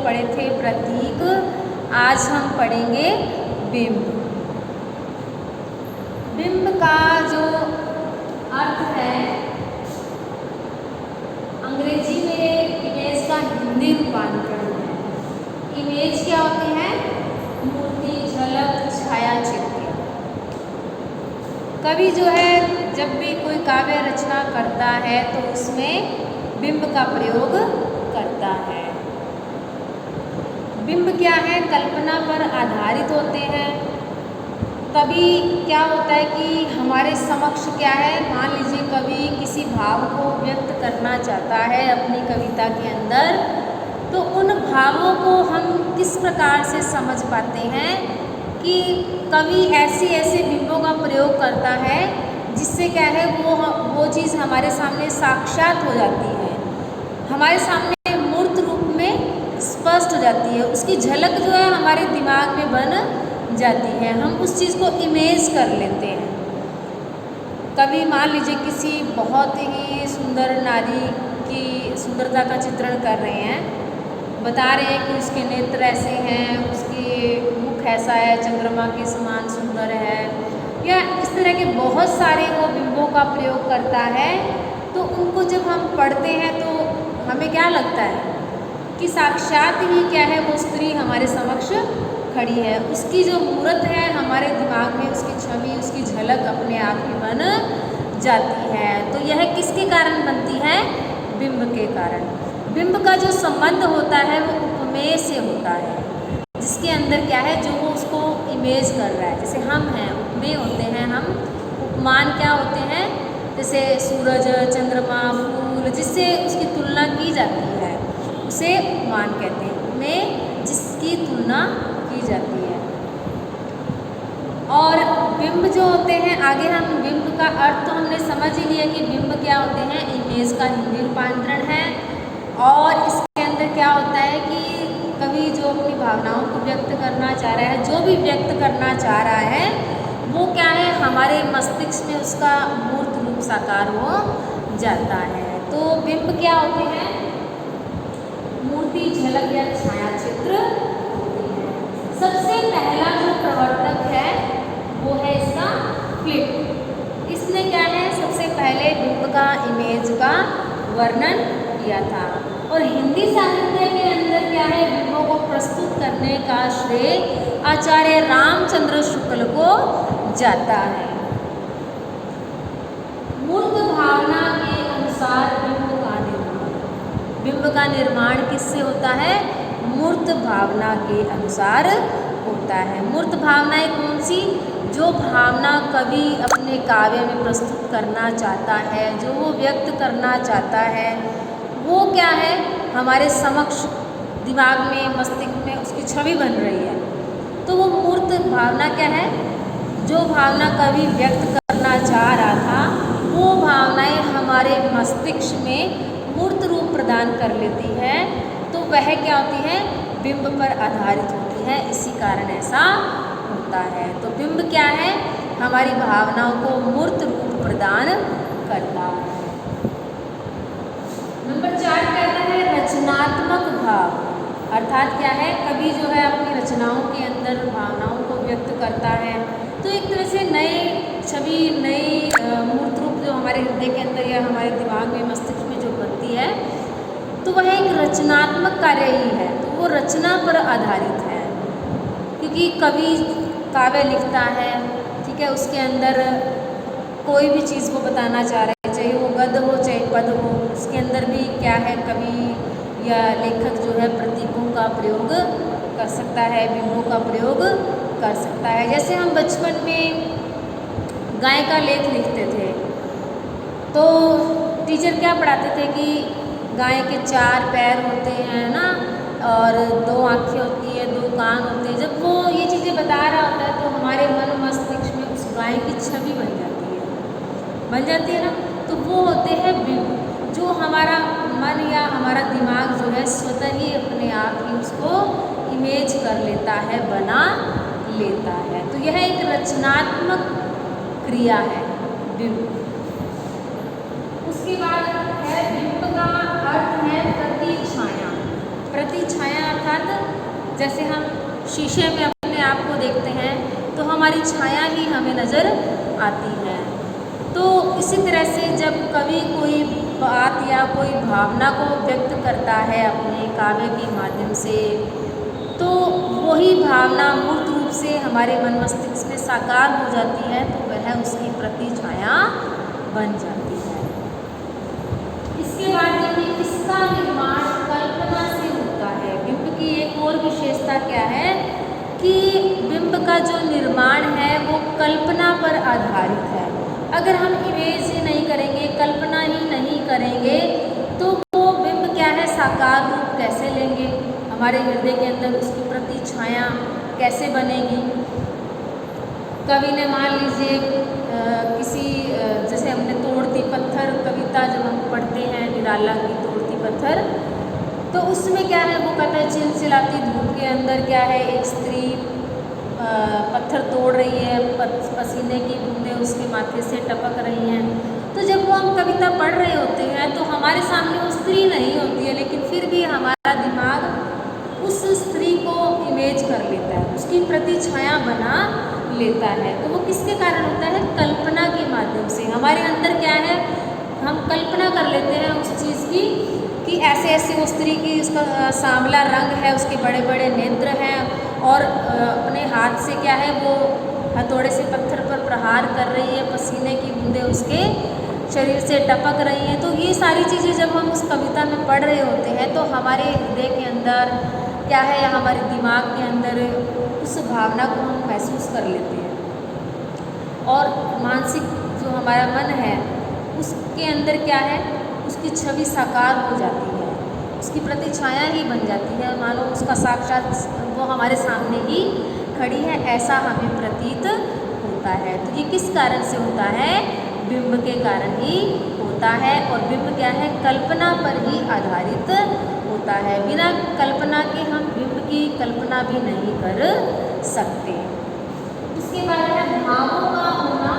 पढ़े थे प्रतीक, आज हम पढ़ेंगे बिंब। बिंब का जो अर्थ है अंग्रेजी में इमेज का हिंदी रूपांतरण है। इमेज क्या होती है? मूर्ति, झलक, छाया चित्र। कवि जो है जब भी कोई काव्य रचना करता है तो उसमें बिंब का प्रयोग करता है। बिंब क्या है? कल्पना पर आधारित होते हैं। कभी क्या होता है कि हमारे समक्ष क्या है, मान लीजिए कवि किसी भाव को व्यक्त करना चाहता है अपनी कविता के अंदर, तो उन भावों को हम किस प्रकार से समझ पाते हैं कि कवि ऐसे बिंबों का प्रयोग करता है जिससे क्या है वो चीज़ हमारे सामने साक्षात हो जाती है, हमारे सामने मूर्त रूप में स्पष्ट हो जाती है, उसकी झलक जो है हमारे दिमाग में बन जाती है, हम उस चीज़ को इमेज कर लेते हैं। कभी मान लीजिए किसी बहुत ही सुंदर नारी की सुंदरता का चित्रण कर रहे हैं, बता रहे हैं कि उसके नेत्र ऐसे हैं, उसकी मुख ऐसा है, चंद्रमा के समान सुंदर है, या इस तरह के बहुत सारे वो बिंबों का प्रयोग करता है। तो उनको जब हम पढ़ते हैं तो हमें क्या लगता है कि साक्षात ही क्या है वो स्त्री हमारे समक्ष खड़ी है, उसकी जो मूर्त है हमारे दिमाग में उसकी छवि, उसकी झलक अपने आप ही बन जाती है। तो यह किसके कारण बनती है? बिंब के कारण। बिंब का जो संबंध होता है वो उपमेय से होता है, जिसके अंदर क्या है जो वो उसको इमेज कर रहा है। जैसे हम हैं, उपमेय होते हैं हम, उपमान क्या होते हैं? जैसे सूरज, चंद्रमा, फूल, जिससे उसकी तुलना की जाती है उसे उपमान कहते हैं। उपमेय जिसकी तुलना की जाती है। और बिंब जो होते हैं, आगे हम बिंब का अर्थ तो हमने समझ ही लिया कि बिंब क्या होते हैं, इमेज का हिंदी रूपांतरण है। और इसके अंदर क्या होता है कि कवि जो अपनी भावनाओं को व्यक्त करना चाह रहा है, जो भी व्यक्त करना चाह रहा है वो क्या है हमारे मस्तिष्क में उसका मूर्त रूप साकार हो जाता है। तो बिंब क्या होते हैं? मूर्ति, झलक या छाया चित्र होती है। सबसे पहला जो प्रवर्तक है वो है इसका फ्लिप। इसने क्या है सबसे पहले बिंब का, इमेज का वर्णन किया था। और हिंदी साहित्य के अंदर क्या है बिंबों को प्रस्तुत करने का श्रेय आचार्य रामचंद्र शुक्ल को जाता है। मूर्त भावना के अनुसार बिंब का निर्माण किससे होता है? मूर्त भावना के अनुसार होता है। मूर्त भावनाएं कौन सी? जो भावना कवि अपने काव्य में प्रस्तुत करना चाहता है, जो वो व्यक्त करना चाहता है, वो क्या है हमारे समक्ष दिमाग में, मस्तिष्क में उसकी छवि बन रही है। तो वो मूर्त भावना क्या है? जो भावना कवि व्यक्त करना चाह रहा था वो भावनाएं हमारे मस्तिष्क में मूर्त रूप प्रदान कर लेती है। तो वह क्या होती है? बिंब पर आधारित होती है, इसी कारण ऐसा होता है। तो बिंब क्या है? हमारी भावनाओं को मूर्त रूप प्रदान करता है। नंबर 4 कहता है रचनात्मक भाव। अर्थात क्या है, कवि जो है अपनी रचनाओं के अंदर भावनाओं को व्यक्त करता है तो एक तरह से नई छवि, नई मूर्त रूप जो हमारे हृदय के अंदर या हमारे दिमाग में, मस्तिष्क में जो बनती है तो वह एक रचनात्मक कार्य ही है। तो वो रचना पर आधारित है, क्योंकि कवि काव्य लिखता है, ठीक है, उसके अंदर कोई भी चीज़ वो बताना चाह रहे हैं, चाहे वो गद्य हो चाहे पद हो, उसके अंदर भी क्या है कवि या लेखक जो है प्रतीकों का प्रयोग कर सकता है, बिंबों का प्रयोग कर सकता है। जैसे हम बचपन में गाय का लेख लिखते थे तो टीचर क्या पढ़ाते थे कि गाय के 4 पैर होते हैं ना, और 2 आँखें होती है, 2 कान होते हैं। जब वो ये चीज़ें बता रहा होता है तो हमारे मन मस्तिष्क में उस गाय की छवि बन जाती है ना। तो वो होते हैं बिंब, जो हमारा मन या हमारा दिमाग जो है स्वतः ही अपने आप ही उसको इमेज कर लेता है, बना लेता है। तो यह एक रचनात्मक क्रिया है बिंब। उसके बाद है बिंब का अर्थ है प्रतिछाया। प्रतिछाया अर्थात जैसे हम शीशे में अपने आप को देखते हैं तो हमारी छाया ही हमें नज़र आती है। तो इसी तरह से जब कवि कोई बात या कोई भावना को व्यक्त करता है अपने काव्य के माध्यम से, तो वही भावना मूर्त रूप से हमारे मन मस्तिष्क में साकार हो जाती है, तो वह उसकी प्रतिछाया बन जाती है। इसके बाद देखिए इसका निर्माण कल्पना से होता है। बिंब की एक और विशेषता क्या है कि बिंब का जो निर्माण है वो कल्पना पर आधारित है। अगर हम इमेज ही नहीं करेंगे, कल्पना ही नहीं करेंगे, तो वो बिंब क्या है, साकार रूप कैसे लेंगे, हमारे हृदय के अंदर उसकी प्रतिछाया कैसे बनेगी। कवि ने मान लीजिए किसी जैसे हमने तोड़ती पत्थर कविता जब हम पढ़ते हैं, निराला की तोड़ती पत्थर, तो उसमें क्या है, वो कहता है चिलचिलाती धूप के अंदर क्या है, एक स्त्री पत्थर तोड़ रही है, पसीने की बूंदें उसके माथे से टपक रही हैं। तो जब वो हम कविता पढ़ रहे होते हैं तो हमारे सामने वो स्त्री नहीं होती है, लेकिन फिर भी हमारा दिमाग उस स्त्री को इमेज कर लेता है, उसकी प्रतिछाया बना लेता है। तो वो किसके कारण होता है, कल्पना के माध्यम से। हमारे अंदर क्या है, हम कल्पना कर लेते हैं उस चीज़ की कि ऐसे ऐसे वो स्त्री की, उसका सांवला रंग है, उसके बड़े बड़े नेत्र हैं और अपने हाथ से क्या है, वो हथौड़े से पत्थर पर प्रहार कर रही है, पसीने की बूंदें उसके शरीर से टपक रही हैं। तो ये सारी चीज़ें जब हम उस कविता में पढ़ रहे होते हैं तो हमारे हृदय के अंदर क्या है, या हमारे दिमाग के अंदर उस भावना को हम महसूस कर लेते हैं। और मानसिक जो हमारा मन है उसके अंदर क्या है, उसकी छवि साकार हो जाती है, उसकी प्रतिछाया ही बन जाती है, मानो उसका साक्षात वो हमारे सामने ही खड़ी है, ऐसा हमें प्रतीत होता है। तो ये किस कारण से होता है, बिंब के कारण ही होता है। और बिंब क्या है, कल्पना पर ही आधारित होता है। बिना कल्पना के हम बिंब की कल्पना भी नहीं कर सकते। इसके बाद है भावों का होना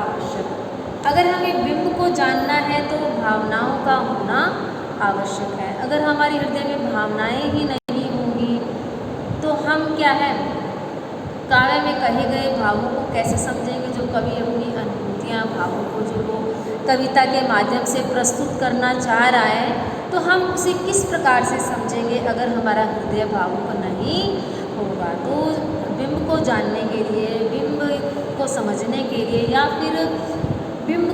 आवश्यक। अगर हमें बिंब को जानना है तो भावनाओं का होना आवश्यक है। अगर हमारे हृदय में भावनाएं ही नहीं होंगी तो हम क्या है, काव्य में कहे गए भावों को कैसे समझेंगे। जो कवि अपनी अनुभूतियाँ, भावों को जो वो कविता के माध्यम से प्रस्तुत करना चाह रहा है, तो हम उसे किस प्रकार से समझेंगे अगर हमारा हृदय भावों को नहीं होगा। तो बिंब को जानने के लिए, बिंब को समझने के लिए, या फिर बिंब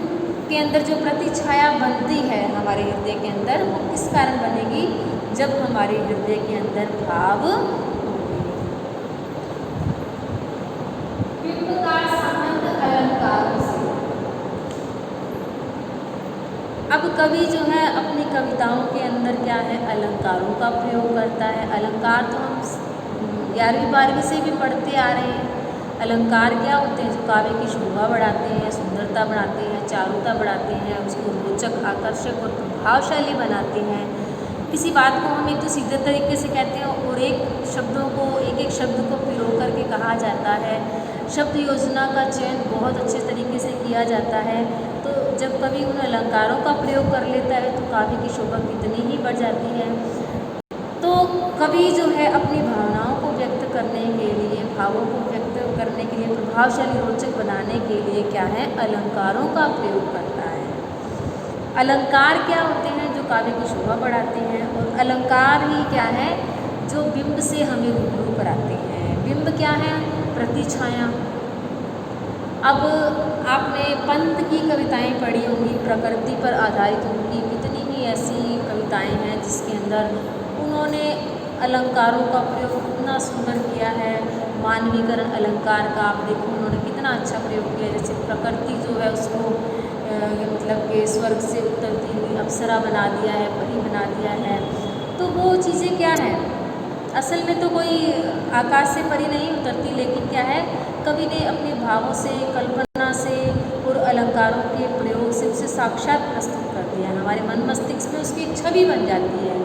के अंदर जो प्रतिछाया बनती है हमारे हृदय के अंदर, वो किस कारण बनेगी, जब हमारे हृदय के अंदर भाव होंगे। बिंब का संबंध अलंकारों से। अब कवि जो है अपनी कविताओं के अंदर क्या है, अलंकारों का प्रयोग करता है। अलंकार तो हम 11वीं 12वीं से भी पढ़ते आ रहे हैं। अलंकार क्या होते हैं, जो काव्य की शोभा बढ़ाते हैं, सुंदरता बढ़ाते हैं, चारुता बढ़ाते हैं, उसको रोचक, आकर्षक और प्रभावशाली बनाते हैं। किसी बात को हम एक तो सीधे तरीके से कहते हैं और एक शब्दों को, एक एक शब्द को पिरो करके कहा जाता है। शब्द योजना का चयन बहुत अच्छे तरीके से किया जाता है। तो जब कवि उन अलंकारों का प्रयोग कर लेता है तो काव्य की शोभा कितनी ही बढ़ जाती है। तो कवि जो है अपनी भावनाओं को व्यक्त करने के लिए, भावों को व्यक्त करने के लिए, प्रभावशाली, रोचक बनाने के लिए क्या है, अलंकारों का प्रयोग करता है। अलंकार क्या होते हैं, जो काव्य की शोभा बढ़ाते हैं, और अलंकार ही क्या है, जो बिंब से हमें रूबरू कराते हैं। बिंब क्या है, प्रतिछाया। अब आपने पंत की कविताएं पढ़ी होंगी, प्रकृति पर आधारित होंगी। कितनी ही ऐसी कविताएं हैं जिसके अंदर उन्होंने अलंकारों का प्रयोग कितना सुंदर किया है। मानवीकरण अलंकार का आप देखो उन्होंने कितना अच्छा प्रयोग किया। जैसे प्रकृति जो है उसको मतलब कि स्वर्ग से उतरती हुई अप्सरा बना दिया है, परी बना दिया है। तो वो चीज़ें क्या है, असल में तो कोई आकाश से परी नहीं उतरती, लेकिन क्या है, कवि ने अपने भावों से, कल्पना से और अलंकारों के प्रयोग से उसे साक्षात प्रस्तुत कर दिया। हमारे मन मस्तिष्क में उसकी एक छवि बन जाती है।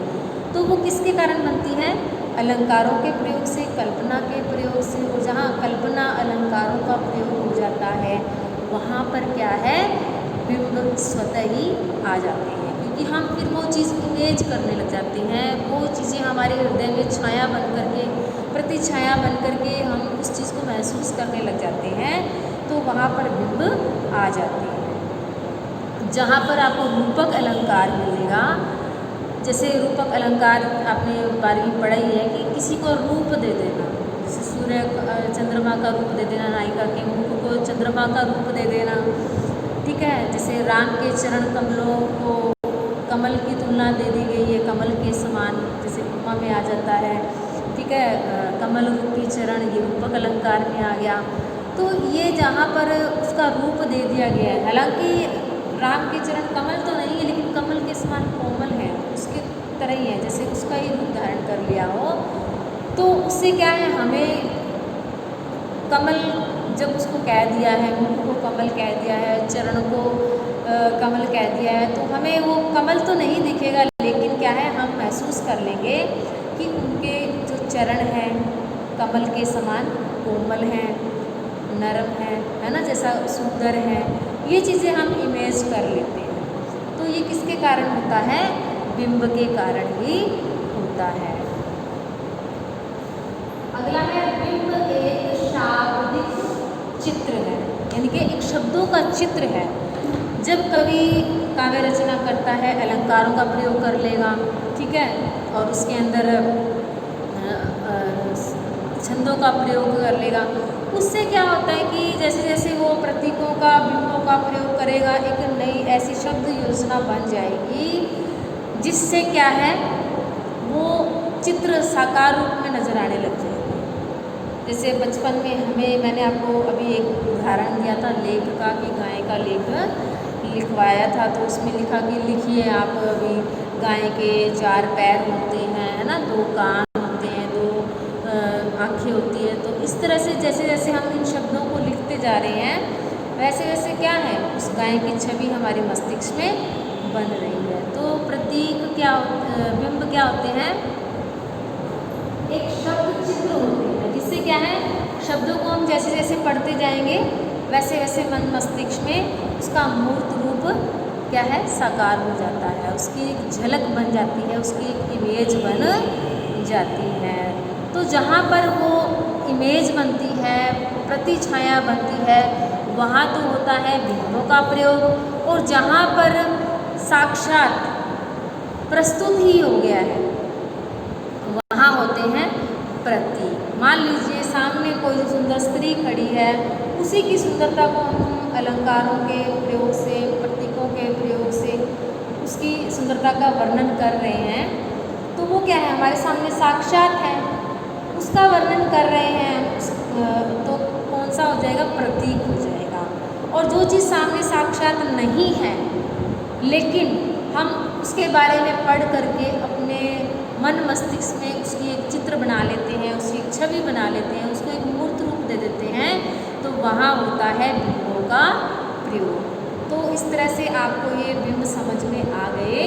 तो वो किसके कारण बनती है, अलंकारों के प्रयोग से, कल्पना के प्रयोग से। और जहाँ कल्पना अलंकारों का प्रयोग हो जाता है वहाँ पर क्या है, बिंब स्वतः ही आ जाते हैं। क्योंकि हम फिर वो चीज़ इमेज करने लग जाते हैं, वो चीज़ें हमारे हृदय में छाया बन करके, प्रतिछाया बन करके हम उस चीज़ को महसूस करने लग जाते हैं, तो वहाँ पर बिंब आ जाते हैं। जहाँ पर आपको रूपक अलंकार मिलेगा, जैसे रूपक अलंकार आपने 12वीं पढ़ाई है कि किसी को रूप दे देना, जैसे सूर्य चंद्रमा का रूप दे देना, नायिका के मुख को चंद्रमा का रूप दे देना, ठीक है। जैसे राम के चरण कमलों को कमल की तुलना दे दी गई है, कमल के समान, जैसे उपमा में आ जाता है, ठीक है। कमल रूपी चरण, ये रूपक अलंकार में आ गया। तो ये जहाँ पर उसका रूप दे दिया गया है, हालांकि राम के चरण कमल तो नहीं है, लेकिन कमल के समान कोमल है, उसके तरह ही है, जैसे उसका ही रूप धारण कर लिया हो। तो उससे क्या है, हमें कमल जब उसको कह दिया है, मुख को कमल कह दिया है, चरण को कमल कह दिया है, तो हमें वो कमल तो नहीं दिखेगा, लेकिन क्या है, हम महसूस कर लेंगे कि उनके जो चरण हैं कमल के समान कोमल हैं, नरम है ना, जैसा सुंदर है, ये चीज़ें हम इमेज कर लेते हैं। तो ये किसके कारण होता है, बिंब के कारण ही होता है। अगला है, बिंब एक शाब्दिक चित्र है, यानी कि एक शब्दों का चित्र है। जब कवि काव्य रचना करता है, अलंकारों का प्रयोग कर लेगा, ठीक है, और उसके अंदर छंदों का प्रयोग कर लेगा, उससे क्या होता है कि जैसे जैसे वो प्रतीकों का, बिंबों का प्रयोग करेगा, एक नई ऐसी शब्द योजना बन जाएगी, जिससे क्या है, वो चित्र साकार रूप में नजर आने लग जाएगा। जैसे बचपन में मैंने आपको अभी एक उदाहरण दिया था लेख का, कि गाय का लेख लिखवाया था, तो उसमें लिखा कि लिखिए आप अभी, गाय के 4 पैर होते हैं, है ना, 2 कान होते हैं, 2 आँखें होती है। तो इस तरह से जैसे जैसे हम इन शब्दों को लिखते जा रहे हैं, वैसे वैसे क्या है, उस गाय की छवि हमारे मस्तिष्क में बन रही है। तो प्रतीक क्या, बिंब क्या होते हैं, एक शब्द चित्र होते हैं, जिससे क्या है, शब्दों को हम जैसे जैसे पढ़ते जाएंगे, वैसे वैसे मन मस्तिष्क में उसका मूर्त रूप क्या है, साकार हो जाता है, उसकी एक झलक बन जाती है, उसकी एक इमेज बन जाती है। तो जहाँ पर वो इमेज बनती है, प्रतिछाया बनती है, वहाँ तो होता है बिंबों का प्रयोग, और जहाँ पर साक्षात प्रस्तुत ही हो गया है, वहाँ होते हैं प्रतीक। मान लीजिए सामने कोई सुंदर स्त्री खड़ी है, उसी की सुंदरता को हम अलंकारों के प्रयोग से, प्रतीकों के प्रयोग से उसकी सुंदरता का वर्णन कर रहे हैं, तो वो क्या है, हमारे सामने साक्षात है, उसका वर्णन कर रहे हैं, तो कौन सा हो जाएगा, प्रतीक हो जाएगा। और जो चीज़ सामने साक्षात नहीं है, लेकिन हम उसके बारे में पढ़ करके अपने मन मस्तिष्क में उसकी एक चित्र बना लेते हैं, उसकी एक छवि बना लेते हैं, उसको एक मूर्त रूप दे देते हैं, तो वहाँ होता है बिंबों का प्रयोग। तो इस तरह से आपको ये बिंब समझ में आ गए